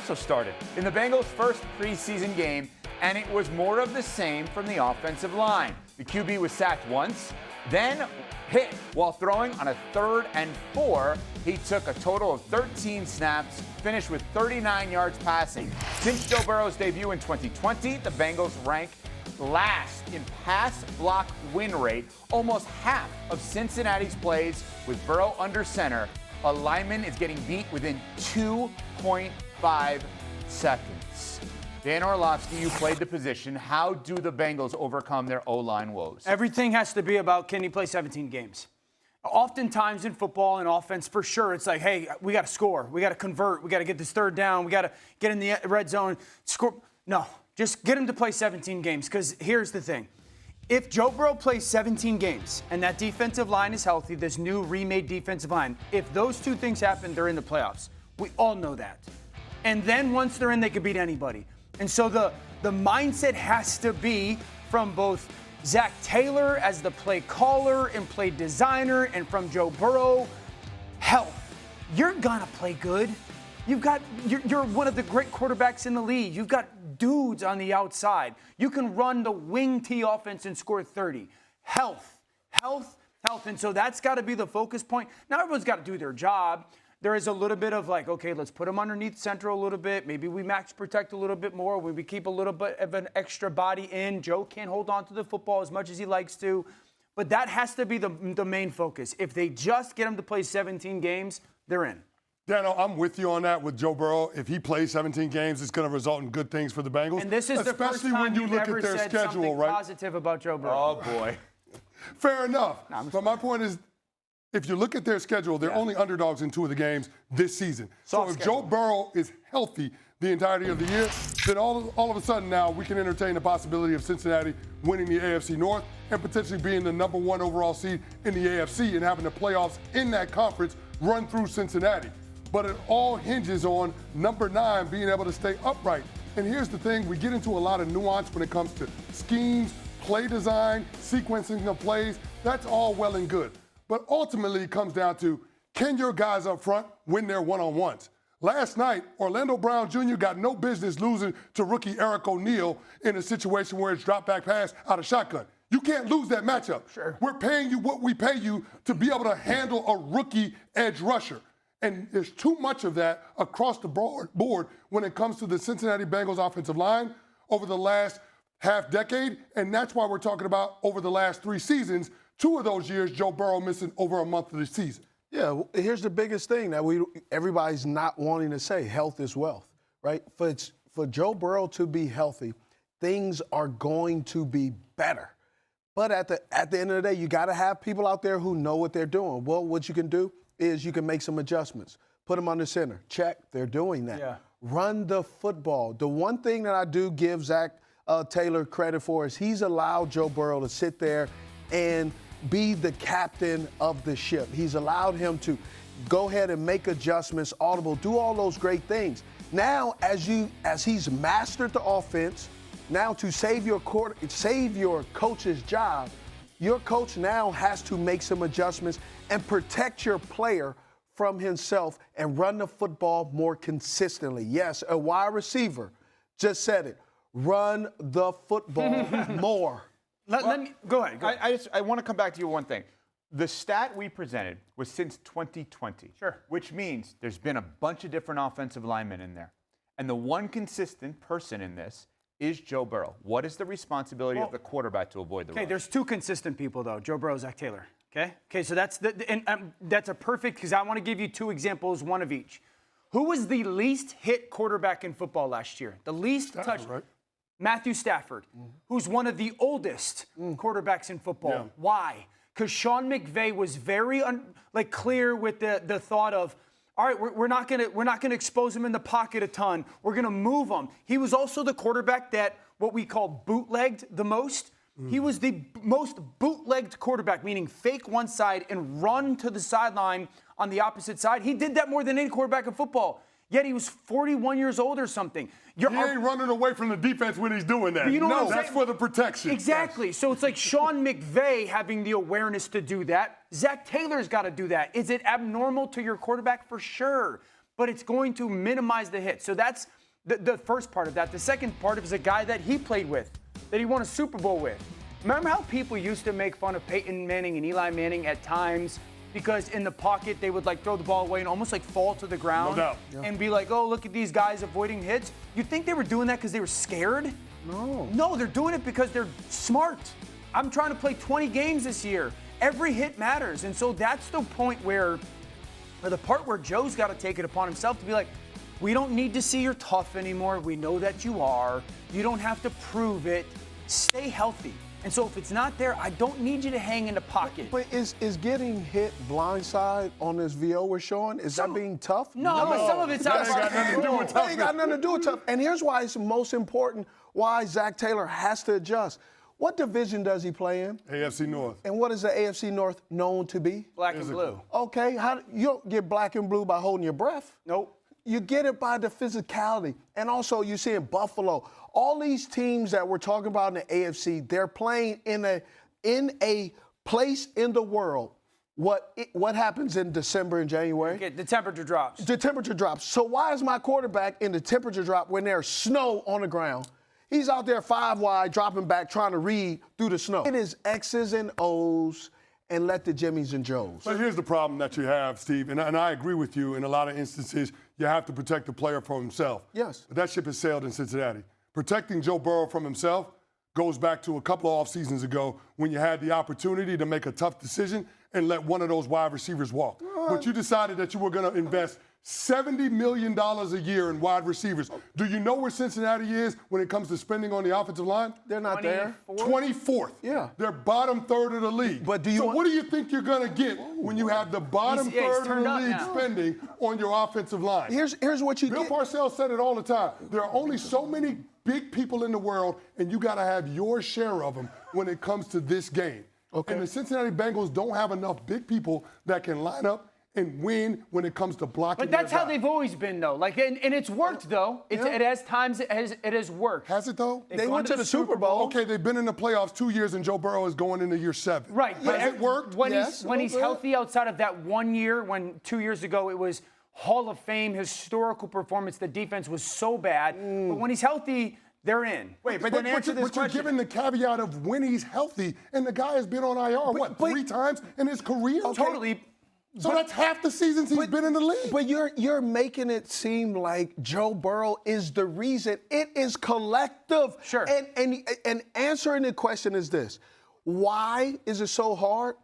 also started in the Bengals' first preseason game, and it was more of the same from the offensive line. The QB was sacked once, then hit while throwing on a 3rd and 4. He took a total of 13 snaps, finished with 39 yards passing. Since Joe Burrow's debut in 2020, the Bengals rank last in pass block win rate. Almost half of Cincinnati's plays with Burrow under center, a lineman is getting beat within 2.5 seconds. Dan Orlovsky, you played the position. How do the Bengals overcome their O-line woes? Everything has to be about, can you play 17 games? Oftentimes in football and offense, for sure, it's like, hey, we got to score. We got to convert. We got to get this 3rd down. We got to get in the red zone. Score. No, just get him to play 17 games, because here's the thing. If Joe Burrow plays 17 games and that defensive line is healthy, this new remade defensive line, if those two things happen, they're in the playoffs. We all know that. And then once they're in, they can beat anybody. And so the mindset has to be from both Zach Taylor as the play caller and play designer, and from Joe Burrow, health. You're gonna play good. You're one of the great quarterbacks in the league. You've got dudes on the outside. You can run the wing T offense and score 30. Health. And so that's got to be the focus point. Now everyone's got to do their job. There is a little bit of like, okay, let's put him underneath center a little bit. Maybe we max protect a little bit more. We keep a little bit of an extra body in. Joe can't hold on to the football as much as he likes to. But that has to be the main focus. If they just get him to play 17 games, they're in. Dano, I'm with you on that with Joe Burrow. If he plays 17 games, it's going to result in good things for the Bengals. And this is the first time you've ever said something positive about Joe Burrow. Oh, boy. Fair enough. But my point is, if you look at their schedule, they're only underdogs in 2 of the games this season. So if Joe Burrow is healthy the entirety of the year, then all of a sudden now we can entertain the possibility of Cincinnati winning the AFC North and potentially being the #1 overall seed in the AFC and having the playoffs in that conference run through Cincinnati. But it all hinges on number 9 being able to stay upright. And here's the thing, we get into a lot of nuance when it comes to schemes, play design, sequencing of plays. That's all well and good. But ultimately it comes down to, can your guys up front win their one-on-ones? Last night, Orlando Brown Jr. got no business losing to rookie Eric O'Neal in a situation where it's drop back pass out of shotgun. You can't lose that matchup. Sure. We're paying you what we pay you to be able to handle a rookie edge rusher. And there's too much of that across the board when it comes to the Cincinnati Bengals offensive line over the last half decade. And that's why we're talking about over the last 3 seasons, 2 of those years, Joe Burrow missing over a month of the season. Yeah, here's the biggest thing that everybody's not wanting to say: health is wealth, right? For Joe Burrow to be healthy, things are going to be better. But at the end of the day, you got to have people out there who know what they're doing. Well, what you can do is you can make some adjustments. Put them under center. Check. They're doing that. Yeah. Run the football. The one thing that I do give Zach Taylor credit for is he's allowed Joe Burrow to sit there and be the captain of the ship. He's allowed him to go ahead and make adjustments, audible, do all those great things. Now, as he's mastered the offense, now to save your coach's job, your coach now has to make some adjustments and protect your player from himself and run the football more consistently. Yes, a wide receiver just said it. Run the football more. Let me go ahead. I want to come back to you one thing. The stat we presented was since 2020. Sure. Which means there's been a bunch of different offensive linemen in there. And the one consistent person in this is Joe Burrow. What is the responsibility of the quarterback to avoid the rush? Okay, there's 2 consistent people, though, Joe Burrow, Zach Taylor. Okay, so that's that's a perfect, because I want to give you 2 examples, one of each. Who was the least hit quarterback in football last year? The least touched? Right? Matthew Stafford, who's one of the oldest quarterbacks in football. Yeah. Why? Because Sean McVay was very clear with the thought of, all right, we're not gonna expose him in the pocket a ton. We're gonna move him. He was also the quarterback that what we call bootlegged the most. He was the most bootlegged quarterback, meaning fake one side and run to the sideline on the opposite side. He did that more than any quarterback in football. Yet he was 41 years old or something. He ain't running away from the defense when he's doing that. You know no, that's for the protection. Exactly. Yes. So it's like Sean McVay having the awareness to do that. Zach Taylor's got to do that. Is it abnormal to your quarterback? For sure. but it's going to minimize the hit. So that's the first part of that. The second part is a guy that he played with, that he won a Super Bowl with. Remember how people used to make fun of Peyton Manning and Eli Manning at times because in the pocket they would like throw the ball away and almost like fall to the ground and be like, oh, look at these guys avoiding hits. You think they were doing that because they were scared? No, they're doing it because they're smart. I'm trying to play 20 games this year. Every hit matters. And so that's the point where the part where Joe's got to take it upon himself to be like, we don't need to see you're tough anymore. We know that you are. You don't have to prove it. Stay healthy. And so if it's not there, I don't need you to hang in the pocket. But is getting hit blindside on this VO we're showing, is that being tough? No, but some of it's out of our control. That ain't got nothing to do with tough. And here's why it's most important, why Zach Taylor has to adjust. What division does he play in? AFC North. And what is the AFC North known to be? Black and blue. Okay, you don't get black and blue by holding your breath. Nope. You get it by the physicality. And also you see in Buffalo, all these teams that we're talking about in the AFC, they're playing in a place in the world. What happens in December and January? Okay, the temperature drops. The temperature drops. So why is my quarterback in the temperature drop when there's snow on the ground? He's out there 5 wide, dropping back, trying to read through the snow. It is X's and O's and let the Jimmies and Joes. But here's the problem that you have, Steve, and I agree with you. In a lot of instances, you have to protect the player from himself. Yes. But that ship has sailed in Cincinnati. Protecting Joe Burrow from himself goes back to a couple of off seasons ago when you had the opportunity to make a tough decision and let one of those wide receivers walk. But you decided that you were going to invest $70 million a year in wide receivers. Do you know where Cincinnati is when it comes to spending on the offensive line? They're not there. 24th. Yeah. They're bottom third of the league. But what do you think you're going to get when you have the bottom third of the league spending on your offensive line? Here's what you Bill get. Parcells said it all the time. There are only so many big people in the world, and you got to have your share of them when it comes to this game. Okay. And the Cincinnati Bengals don't have enough big people that can line up and win when it comes to blocking. But that's how guy. they've always been, though. Like, and it's worked, though. It has times it has worked. Has it, though? They went to the Super Bowl. Okay, they've been in the playoffs 2 years, and Joe Burrow is going into year 7. Right. Has it worked? When Yes, he's healthy outside of that 1 year, when 2 years ago it was Hall of Fame, historical performance, the defense was so bad. But when he's healthy, they're in. Wait, but then answer this But you're question. given the caveat of when he's healthy, and the guy has been on IR, 3 times in his career? Totally. So that's half the seasons he's been in the league. But you're making it seem like Joe Burrow is the reason. It is collective. Sure. And answering the question is this: why is it so hard?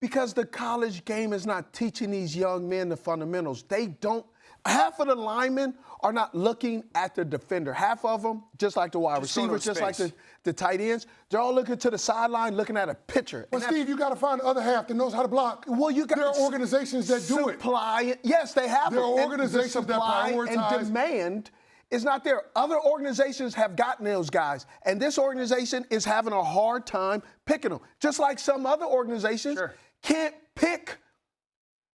Because the college game is not teaching these young men the fundamentals. They don't. Half of the linemen are not looking at the defender. Half of them, just like the wide receivers, just like the tight ends, they're all looking to the sideline, looking at a pitcher. But Steve, you got to find the other half that knows how to block. Well, there are organizations that do it. Yes, they have. There are organizations that prioritize. And demand is not there. Other organizations have gotten those guys, and this organization is having a hard time picking them. Just like some other organizations can't pick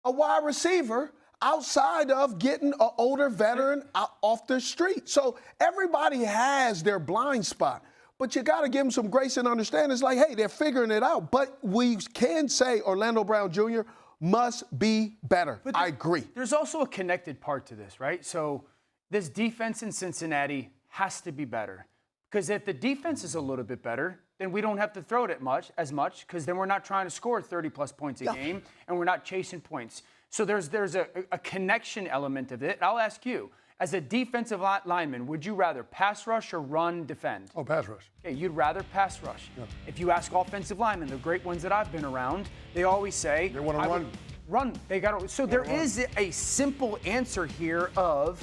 a wide receiver outside of getting an older veteran off the street. So everybody has their blind spot. But you got to give them some grace and understanding. It's like, hey, they're figuring it out. But we can say Orlando Brown Jr. must be better. But I agree. There's also a connected part to this, right? So this defense in Cincinnati has to be better. Because if the defense is a little bit better, then we don't have to throw it as much, because then we're not trying to score 30-plus points a game, and we're not chasing points. So there's a connection element of it. I'll ask you, as a defensive lineman, would you rather pass rush or run defend? Oh, pass rush. Okay, you'd rather pass rush. Yeah. If you ask offensive linemen, the great ones that I've been around, they always say they want to run. Run. They got to. So there is a simple answer here of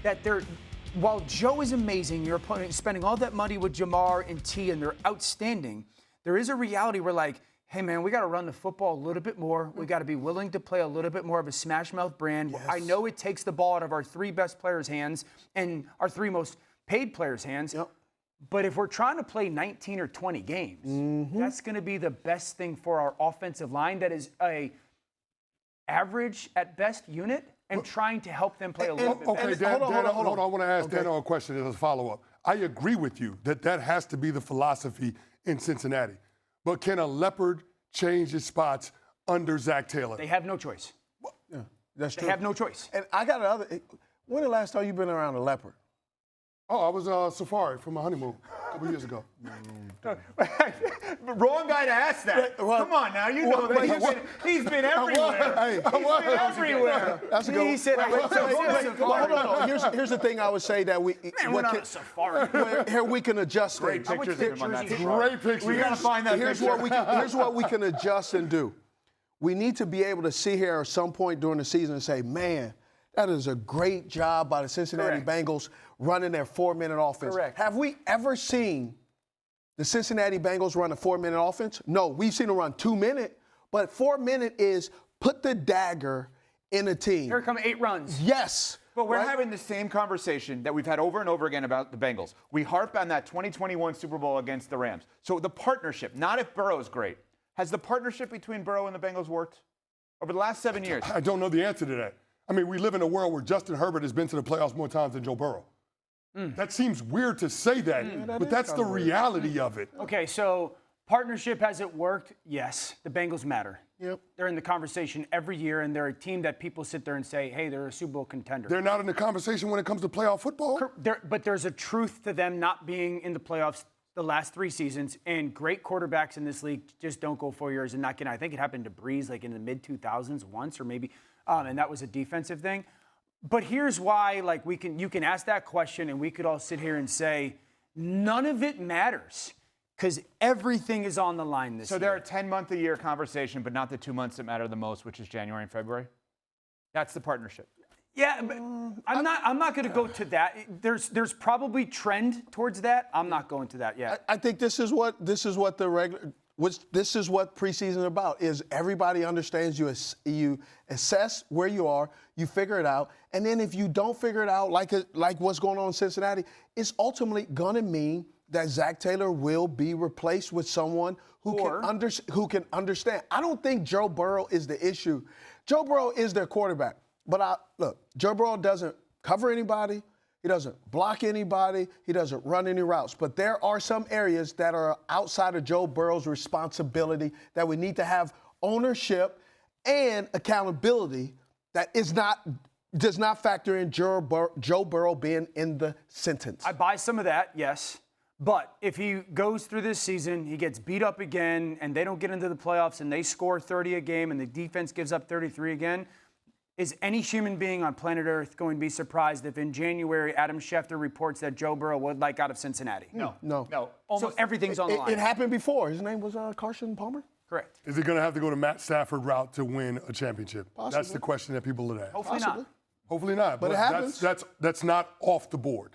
that. While Joe is amazing, you're spending all that money with Jamar and T, and they're outstanding. There is a reality where, like, hey, man, we got to run the football a little bit more. We got to be willing to play a little bit more of a smash mouth brand. Yes. I know it takes the ball out of our 3 best players' hands and our 3 most paid players' hands. Yep. But if we're trying to play 19 or 20 games, that's going to be the best thing for our offensive line that is a average at best unit and trying to help them play a little bit better. Okay, Dan, hold on. I want to ask Dano a question as a follow-up. I agree with you that has to be the philosophy in Cincinnati. But can a leopard change its spots under Zach Taylor? They have no choice. That's true. They have no choice. And I got another. When the last time you been around a leopard? Oh, I was safari for my honeymoon a couple years ago. Wrong guy to ask that. Come on now, you know that he's been everywhere. Hey, he's been everywhere. That's a good one. He said, hold on. Here's the thing I would say that we went on a safari. here we can adjust Great things. pictures of him on that. Great picture. We got to find that Here's picture. what we can adjust and do. We need to be able to sit here at some point during the season and say, man, that is a great job by the Cincinnati Bengals running their 4-minute offense. Correct. Have we ever seen the Cincinnati Bengals run a 4-minute offense? No, we've seen them run 2-minute, but 4-minute is put the dagger in a team. Here come 8 runs. Yes. But we're having the same conversation that we've had over and over again about the Bengals. We harp on that 2021 Super Bowl against the Rams. So the partnership, not if Burrow's great, has the partnership between Burrow and the Bengals worked over the last 7 years? I don't know the answer to that. I mean, we live in a world where Justin Herbert has been to the playoffs more times than Joe Burrow. That seems weird to say that, but that's the reality of it. Okay, so partnership, has it worked? Yes. The Bengals matter. Yep. They're in the conversation every year, and they're a team that people sit there and say, hey, they're a Super Bowl contender. They're not in the conversation when it comes to playoff football. But there's a truth to them not being in the playoffs the last 3 seasons, and great quarterbacks in this league just don't go 4 years and not get. I think it happened to Breeze like in the mid-2000s once, or maybe, and that was a defensive thing. But here's why, like, you can ask that question, and we could all sit here and say, none of it matters, because everything is on the line this year. So they're a 10-month-a-year conversation, but not the 2 months that matter the most, which is January and February? That's the partnership. Yeah, but I'm not going to go to that. There's probably trend towards that. I'm not going to that yet. I think this is what preseason is about. Is everybody understands you assess where you are, you figure it out, and then if you don't figure it out, like what's going on in Cincinnati, it's ultimately going to mean that Zach Taylor will be replaced with someone who can understand. I don't think Joe Burrow is the issue. Joe Burrow is their quarterback. But look, Joe Burrow doesn't cover anybody. He doesn't block anybody. He doesn't run any routes. But there are some areas that are outside of Joe Burrow's responsibility that we need to have ownership and accountability that does not factor in Joe Burrow being in the sentence. I buy some of that, yes. But if he goes through this season, he gets beat up again, and they don't get into the playoffs, and they score 30 a game, and the defense gives up 33 again, is any human being on planet Earth going to be surprised if in January Adam Schefter reports that Joe Burrow would like out of Cincinnati? No. So everything's on the line. It happened before. His name was Carson Palmer? Correct. Is he going to have to go to Matt Stafford route to win a championship? Possibly. That's the question that people would ask. Hopefully not. Hopefully not. But it happens. That's not off the board.